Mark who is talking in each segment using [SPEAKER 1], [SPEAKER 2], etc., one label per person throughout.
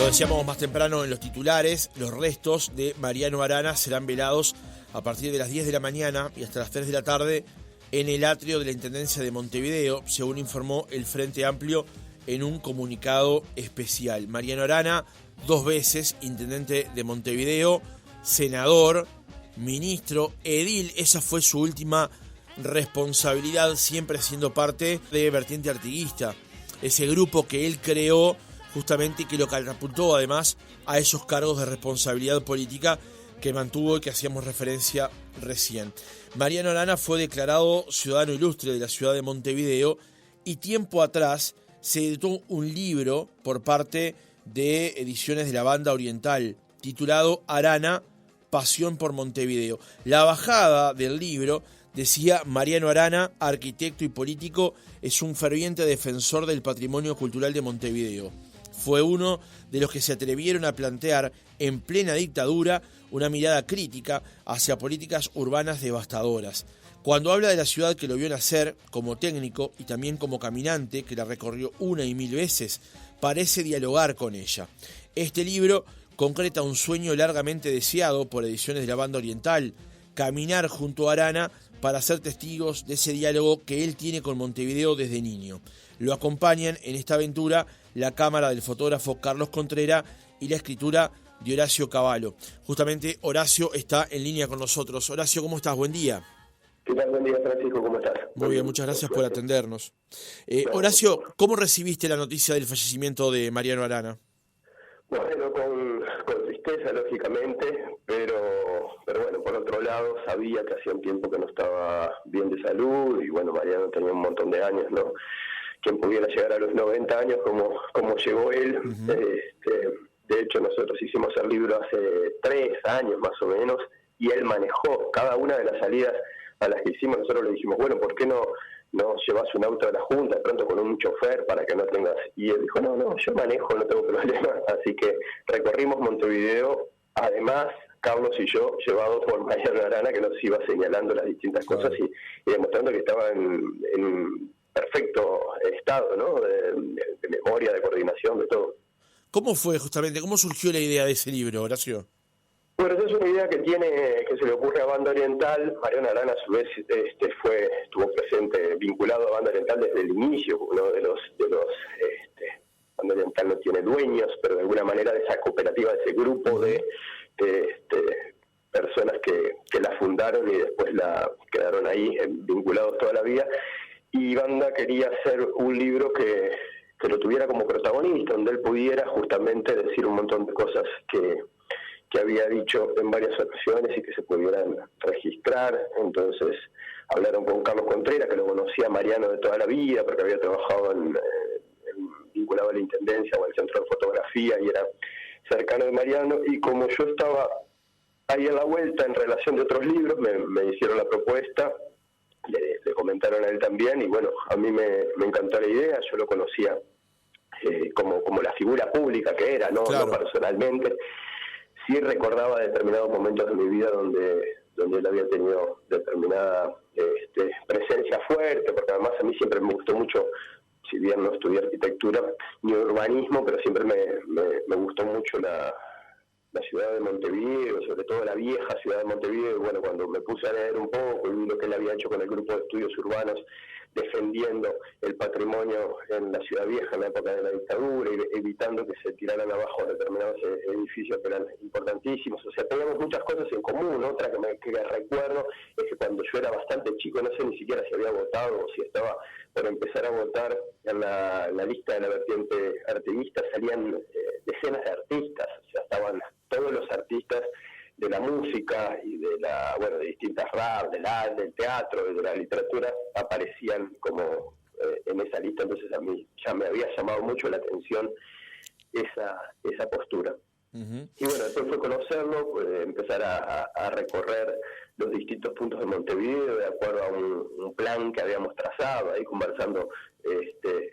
[SPEAKER 1] decíamos más temprano en los titulares, los restos de Mariano Arana serán velados a partir de las 10 de la mañana y hasta las 3 de la tarde en el atrio de la Intendencia de Montevideo, según informó el Frente Amplio en un comunicado especial. Mariano Arana, 2 veces intendente de Montevideo, senador, ministro, edil, esa fue su última responsabilidad, siempre siendo parte de Vertiente Artiguista, ese grupo que él creó justamente, que lo catapultó además a esos cargos de responsabilidad política que mantuvo y que hacíamos referencia recién. Mariano Arana fue declarado ciudadano ilustre de la ciudad de Montevideo y tiempo atrás se editó un libro por parte de Ediciones de la Banda Oriental titulado Arana, Pasión por Montevideo. La bajada del libro decía: Mariano Arana, arquitecto y político, es un ferviente defensor del patrimonio cultural de Montevideo. Fue uno de los que se atrevieron a plantear en plena dictadura una mirada crítica hacia políticas urbanas devastadoras. Cuando habla de la ciudad que lo vio nacer como técnico y también como caminante, que la recorrió 1 y 1000 veces, parece dialogar con ella. Este libro concreta un sueño largamente deseado por Ediciones de la Banda Oriental: caminar junto a Arana para ser testigos de ese diálogo que él tiene con Montevideo desde niño. Lo acompañan en esta aventura la cámara del fotógrafo Carlos Contreras y la escritura de Horacio Cavallo. Justamente Horacio está en línea con nosotros. Horacio, ¿cómo estás? Buen día.
[SPEAKER 2] ¿Qué tal? Buen día, Francisco, ¿cómo estás?
[SPEAKER 1] Muy bien, muchas gracias por atendernos. Horacio, ¿cómo recibiste la noticia del fallecimiento de Mariano Arana?
[SPEAKER 2] Bueno, con tristeza, lógicamente, pero bueno, por otro lado, sabía que hacía un tiempo que no estaba bien de salud, y bueno, Mariano tenía un montón de años, ¿no? Quien pudiera llegar a los 90 años como llegó él. De hecho, nosotros hicimos el libro hace 3 años más o menos, y él manejó cada una de las salidas a las que hicimos. Nosotros le dijimos, bueno, ¿por qué no llevas un auto de la Junta de pronto con un chofer para que no tengas? Y él dijo, no, yo manejo, no tengo problema. Así que recorrimos Montevideo, además Carlos y yo, llevados por Mariano Arana, que nos iba señalando las distintas cosas y demostrando que estaba en perfecto estado, ¿no? De memoria, de coordinación, de todo.
[SPEAKER 1] ¿Cómo fue justamente? ¿Cómo surgió la idea de ese libro, Horacio?
[SPEAKER 2] Bueno, esa es una idea que se le ocurre a Banda Oriental. Mariano Arana, a su vez, estuvo presente, vinculado a Banda Oriental desde el inicio. Uno de los Banda Oriental no tiene dueños, pero de alguna manera de esa cooperativa, de ese grupo de personas que la fundaron y después la quedaron ahí vinculados toda la vida. Y Banda quería hacer un libro que lo tuviera como protagonista, donde él pudiera justamente decir un montón de cosas que había dicho en varias ocasiones y que se pudieran registrar. Entonces hablaron con Carlos Contreras, que lo conocía a Mariano de toda la vida, porque había trabajado vinculado a la Intendencia o al Centro de Fotografía y era cercano de Mariano. Y como yo estaba ahí a la vuelta en relación de otros libros, me hicieron la propuesta, le comentaron a él también, y bueno, a mí me encantó la idea. Yo lo conocía como la figura pública que era, no personalmente. Sí recordaba determinados momentos de mi vida donde él había tenido determinada presencia fuerte, porque además a mí siempre me gustó mucho, si bien no estudié arquitectura ni urbanismo, pero siempre me gustó mucho la ciudad de Montevideo, sobre todo la vieja ciudad de Montevideo. Y bueno, cuando me puse a leer un poco y vi lo que él había hecho con el grupo de estudios urbanos, defendiendo el patrimonio en la ciudad vieja en la época de la dictadura y evitando que se tiraran abajo determinados edificios que eran importantísimos. O sea, teníamos muchas cosas en común. Otra que recuerdo es que cuando yo era bastante chico, no sé ni siquiera si había votado o si estaba por empezar a votar, en la lista de la Vertiente Artiguista salían decenas de artistas. O sea, estaban todos los artistas de la música y de distintas ramas, del teatro, de la literatura, aparecían como en esa lista. Entonces a mí ya me había llamado mucho la atención esa postura. Uh-huh. Y bueno, después fue conocerlo, empezar a recorrer los distintos puntos de Montevideo de acuerdo a un plan que habíamos trazado, ahí conversando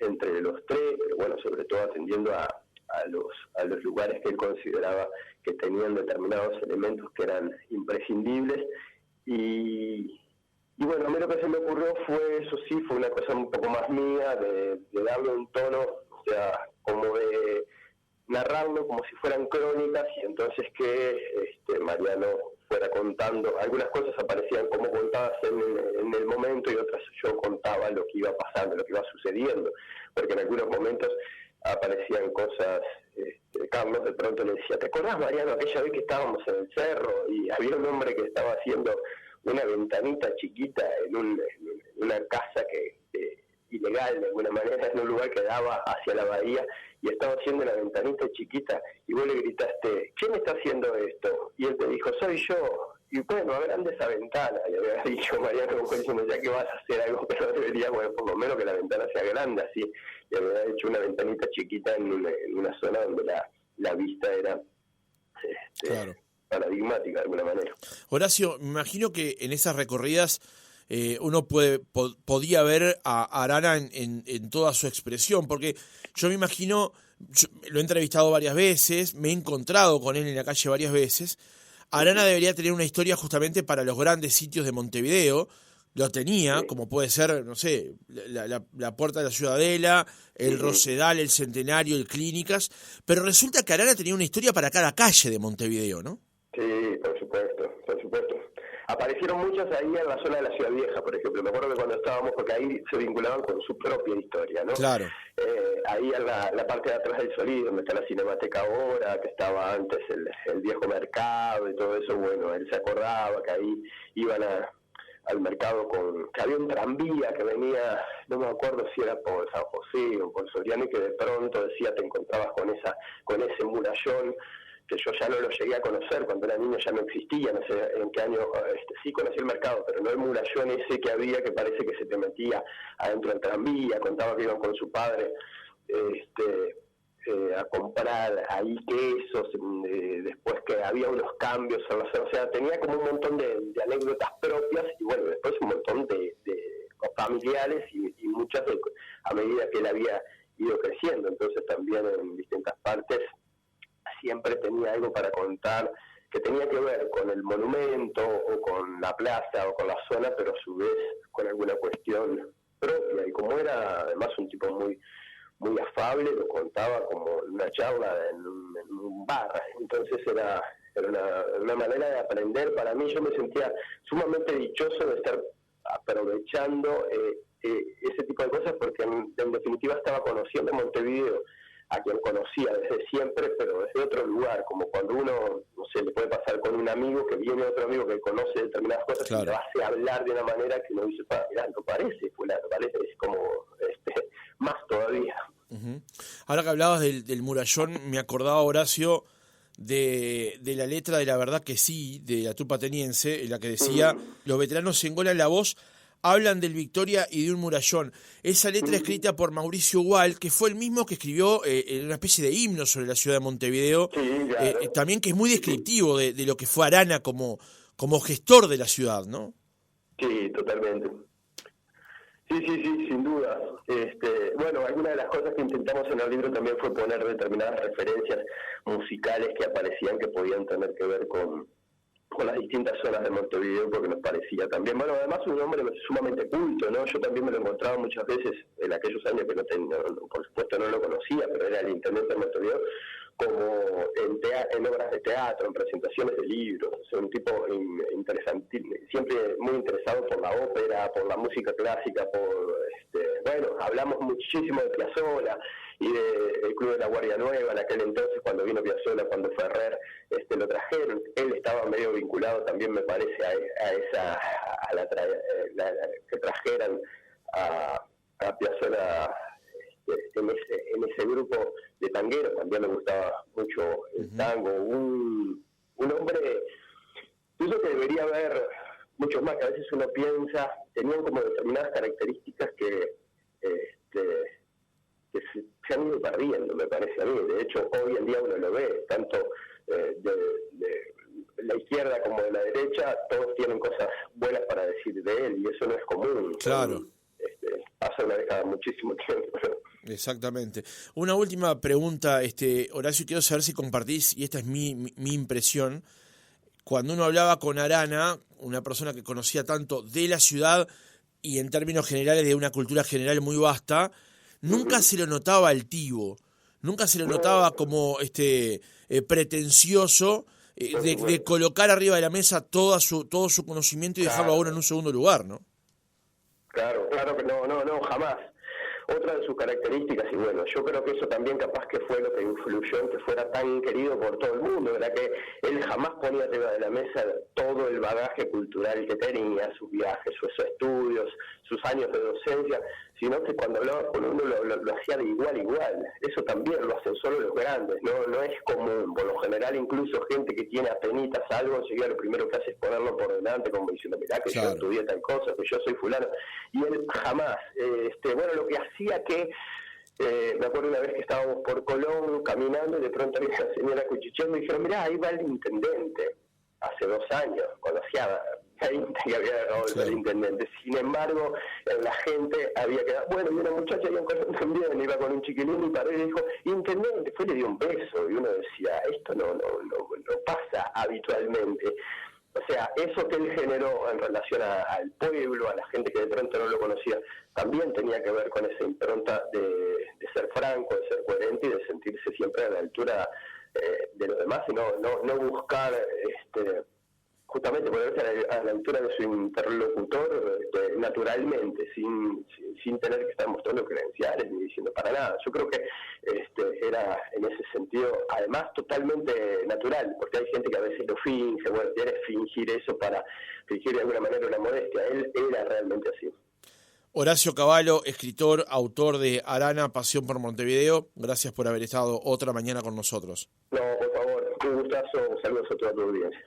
[SPEAKER 2] entre los tres, pero bueno, sobre todo atendiendo a los lugares que él consideraba que tenían determinados elementos que eran imprescindibles. Y bueno, a mí lo que se me ocurrió fue una cosa un poco más mía, de darle un tono, o sea, como de narrarlo como si fueran crónicas, y entonces que Mariano fuera contando. Algunas cosas aparecían como contadas en el momento, y otras yo contaba lo que iba pasando, lo que iba sucediendo, porque en algunos momentos aparecían cosas. Carlos de pronto le decía: ¿te acordás, Mariano, aquella vez que estábamos en el cerro y había un hombre que estaba haciendo una ventanita chiquita en una casa ilegal de alguna manera, en un lugar que daba hacia la bahía, y estaba haciendo una ventanita chiquita, y vos le gritaste: ¿quién está haciendo esto? Y él te dijo: soy yo. Y bueno, agrande esa ventana. Y había dicho Mariano, como diciendo: ya que vas a hacer algo, pero debería, bueno, por lo menos que la ventana sea grande, así. Y había hecho una ventanita chiquita en una zona donde la vista era
[SPEAKER 1] claro,
[SPEAKER 2] paradigmática de alguna manera.
[SPEAKER 1] Horacio, me imagino que en esas recorridas uno podía ver a Arana en toda su expresión, porque yo me imagino, lo he entrevistado varias veces, me he encontrado con él en la calle varias veces. Arana debería tener una historia justamente para los grandes sitios de Montevideo. Lo tenía, como puede ser, no sé, la Puerta de la Ciudadela, el Rosedal, el Centenario, el Clínicas, pero resulta que Arana tenía una historia para cada calle de Montevideo, ¿no?
[SPEAKER 2] Sí, por supuesto, por supuesto. Aparecieron muchas ahí en la zona de la Ciudad Vieja, por ejemplo. Me acuerdo que cuando estábamos, porque ahí se vinculaban con su propia historia, ¿no?
[SPEAKER 1] Claro.
[SPEAKER 2] Ahí en la parte de atrás del Solís, donde está la Cinemateca ahora, que estaba antes el viejo mercado y todo eso, bueno, él se acordaba que ahí iban al mercado que había un tranvía que venía, no me acuerdo si era por San José o por Soriano, y que de pronto decía, te encontrabas con ese murallón, que yo ya no lo llegué a conocer, cuando era niño ya no existía, no sé en qué año, sí conocí el mercado, pero no el murallón ese que había, que parece que se te metía adentro del tranvía. Contaba que iban con su padre a comprar ahí quesos, después que había unos cambios en la zona, o sea, tenía como un montón de anécdotas propias, y bueno, después un montón de familiares, y muchas a medida que él había ido creciendo. Entonces también en distintas partes siempre tenía algo para contar que tenía que ver con el monumento o con la plaza o con la zona, pero a su vez con alguna cuestión propia. Y como era además un tipo muy muy afable, lo contaba como una charla en un bar. Entonces era una manera de aprender. Para mí, yo me sentía sumamente dichoso de estar aprovechando ese tipo de cosas, porque en definitiva estaba conociendo Montevideo, a quien conocía desde siempre, pero desde otro lugar, como cuando uno, no sé, le puede pasar con un amigo que viene otro amigo que conoce determinadas cosas, claro, y lo hace hablar de una manera que uno dice: mirá, no parece fulano, parece, es como más todavía.
[SPEAKER 1] Uh-huh. Ahora que hablabas del murallón, me acordaba, Horacio, de la letra de La Verdad que Sí, de la Tupa Ateniense, en la que decía: los veteranos se engolan la voz, hablan del Victoria y de un murallón. Esa letra escrita por Mauricio Gual, que fue el mismo que escribió una especie de himno sobre la ciudad de Montevideo,
[SPEAKER 2] sí, claro,
[SPEAKER 1] también, que es muy descriptivo de lo que fue Arana como gestor de la ciudad, ¿no?
[SPEAKER 2] Sí, totalmente. Sí, sin duda. Bueno, alguna de las cosas que intentamos en el libro también fue poner determinadas referencias musicales que aparecían, que podían tener que ver con las distintas zonas de Montevideo, porque nos parecía también, bueno, además un hombre sumamente culto, ¿no? Yo también me lo encontraba muchas veces en aquellos años que por supuesto no lo conocía, pero era el intendente de Montevideo, como en obras de teatro, en presentaciones de libros. O sea, un tipo interesante, siempre muy interesado por la ópera, por la música clásica, bueno, hablamos muchísimo de Piazzolla y del Club de la Guardia Nueva en aquel entonces, cuando vino Piazzolla, cuando Ferrer lo trajeron. Él estaba medio vinculado también, me parece, que trajeran a Piazzolla, en ese grupo de tangueros. También me gustaba mucho el tango. Un hombre, incluso que debería haber muchos más, que a veces uno piensa, tenían como determinadas características que se han ido perdiendo, me parece a mí. De hecho, hoy en día uno lo ve, tanto de la izquierda como de la derecha, todos tienen cosas buenas para decir de él, y eso no es común.
[SPEAKER 1] Claro.
[SPEAKER 2] Pasa una década, muchísimo tiempo.
[SPEAKER 1] Exactamente. Una última pregunta, Horacio, quiero saber si compartís, y esta es mi impresión, cuando uno hablaba con Arana, una persona que conocía tanto de la ciudad y en términos generales de una cultura general muy vasta, nunca se lo notaba altivo, nunca se le notaba como pretencioso de colocar arriba de la mesa todo su conocimiento y dejarlo a uno en un segundo lugar, ¿no?
[SPEAKER 2] Claro que no, jamás. Otra de sus características, y bueno, yo creo que eso también capaz que fue lo que influyó en que fuera tan querido por todo el mundo, era que él jamás ponía arriba de la mesa todo el bagaje cultural que tenía, sus viajes, sus estudios, sus años de docencia, sino que cuando hablaba con uno lo hacía de igual a igual. Eso también lo hacen solo los grandes, no es común. Por lo general, incluso gente que tiene apenitas algo, enseguida lo primero que hace es ponerlo por delante, como diciendo, mirá que yo estudié tal cosa, que yo soy fulano. Y él jamás, lo que hacía que, me acuerdo una vez que estábamos por Colón caminando y de pronto había una señora cuchicheando y dijeron, mirá, ahí va el intendente. Hace 2 años, cuando hacía 20 que había dejado el intendente. Sin embargo, la gente había quedado, bueno, y una muchacha ahí en Colón también iba con un chiquilín y paró y dijo, intendente, fue y le dio un beso, y uno decía, esto no pasa habitualmente. O sea, eso que él generó en relación al pueblo, a la gente que de pronto no lo conocía, también tenía que ver con esa impronta de ser franco, de ser coherente y de sentirse siempre a la altura de los demás y no buscar justamente ponerse a la altura de su interlocutor naturalmente, sin tener que estar mostrando credenciales ni diciendo para nada. Yo creo que era en ese sentido, además, totalmente natural, porque hay gente que a veces lo finge, bueno, quiere fingir eso para fingir de alguna manera una modestia. Él era realmente así.
[SPEAKER 1] Horacio Cavallo, escritor, autor de Arana, Pasión por Montevideo, gracias por haber estado otra mañana con nosotros.
[SPEAKER 2] No, por favor, un gustazo, saludos a toda tu audiencia.